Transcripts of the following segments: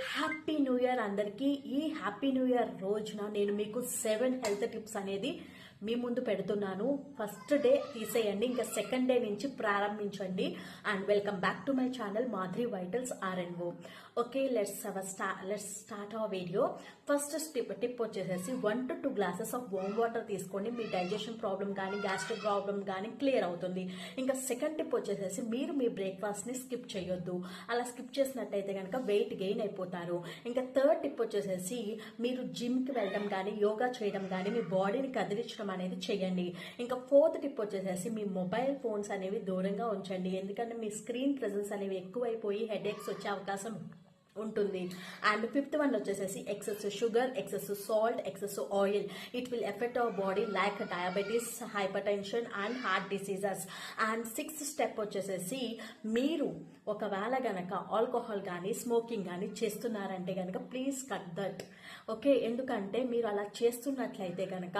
Happy new year అందరికీ. ఈ happy new year రోజున నేను మీకు 7 హెల్త్ టిప్స్ అనేది మీ ముందు పెడుతున్నాను. ఫస్ట్ డే తీసేయండి, ఇంకా సెకండ్ డే నుంచి ప్రారంభించండి. And welcome back to my channel Madhuri vitals RNO. Okay, let's start our video. First tip వచ్చేసేసి 1 to 2 glasses of warm water తీసుకోండి. మీ డైజెషన్ ప్రాబ్లం కానీ గ్యాస్ట్రిక్ ప్రాబ్లం కానీ క్లియర్ అవుతుంది. ఇంకా సెకండ్ టిప్ వచ్చేసేసి మీరు మీ బ్రేక్ఫాస్ట్ ని స్కిప్ చేయొద్దు. అలా స్కిప్ చేసినట్టయితే కనుక వెయిట్ గెయిన్ అయిపోతారు. ఇంకా థర్డ్ టిప్ వచ్చేసేసి మీరు జిమ్ కి వెళ్ళడం కానీ యోగా చేయడం కానీ మీ బాడీని కదిలించడం అనేది చేయండి. ఇంకా ఫోర్త్ టిప్ వచ్చేసేసి మీ మొబైల్ ఫోన్స్ అనేవి దూరంగా ఉంచండి. ఎందుకంటే మీ స్క్రీన్ ప్రెజెన్స్ అనేవి ఎక్కువైపోయి హెడేక్స్ వచ్చే అవకాశం ఉంటుంది. అండ్ ఫిఫ్త్ వన్ వచ్చేసేసి excess sugar, excess salt, excess oil. It will effect our body like diabetes, hyper tension and heart diseases. And sixth step వచ్చేసేసి మీరు ఒకవేళ గనక ఆల్కహాల్ కానీ స్మోకింగ్ కానీ చేస్తున్నారంటే గనక ప్లీజ్ కట్ దట్. ఓకే, ఎందుకంటే మీరు అలా చేస్తున్నట్లయితే గనక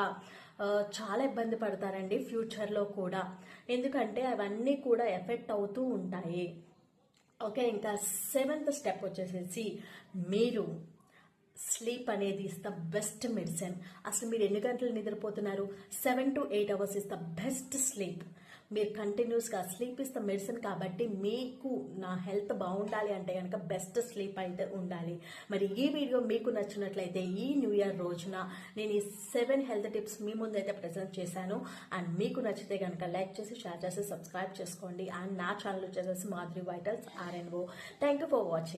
చాలా ఇబ్బంది పడతారండి ఫ్యూచర్లో కూడా. ఎందుకంటే అవన్నీ కూడా ఎఫెక్ట్ అవుతూ ఉంటాయి. ఓకే, ఇంకా సెవెంత్ స్టెప్ వచ్చేసేసి మీరు స్లీప్ అనేది ఇస్ ద బెస్ట్ మెడిసిన్. అసలు మీరు ఎన్ని గంటలు నిద్రపోతున్నారు? 7 to 8 hours is the best sleep. మీరు కంటిన్యూస్గా స్లీప్ ఇస్ ద మెడిసిన్. కాబట్టి మీకు నా హెల్త్ బాగుండాలి అంటే కనుక బెస్ట్ స్లీప్ అయితే ఉండాలి. మరి ఈ వీడియో మీకు నచ్చినట్లయితే ఈ న్యూ ఇయర్ రోజున నేను ఈ 7 హెల్త్ టిప్స్ మీ ముందు అయితే ప్రజెంట్ చేశాను. అండ్ మీకు నచ్చితే కనుక లైక్ చేసి షేర్ చేసి సబ్స్క్రైబ్ చేసుకోండి. అండ్ నా ఛానల్ వచ్చేసి Madhuri vitals RNO. Thank you for watching.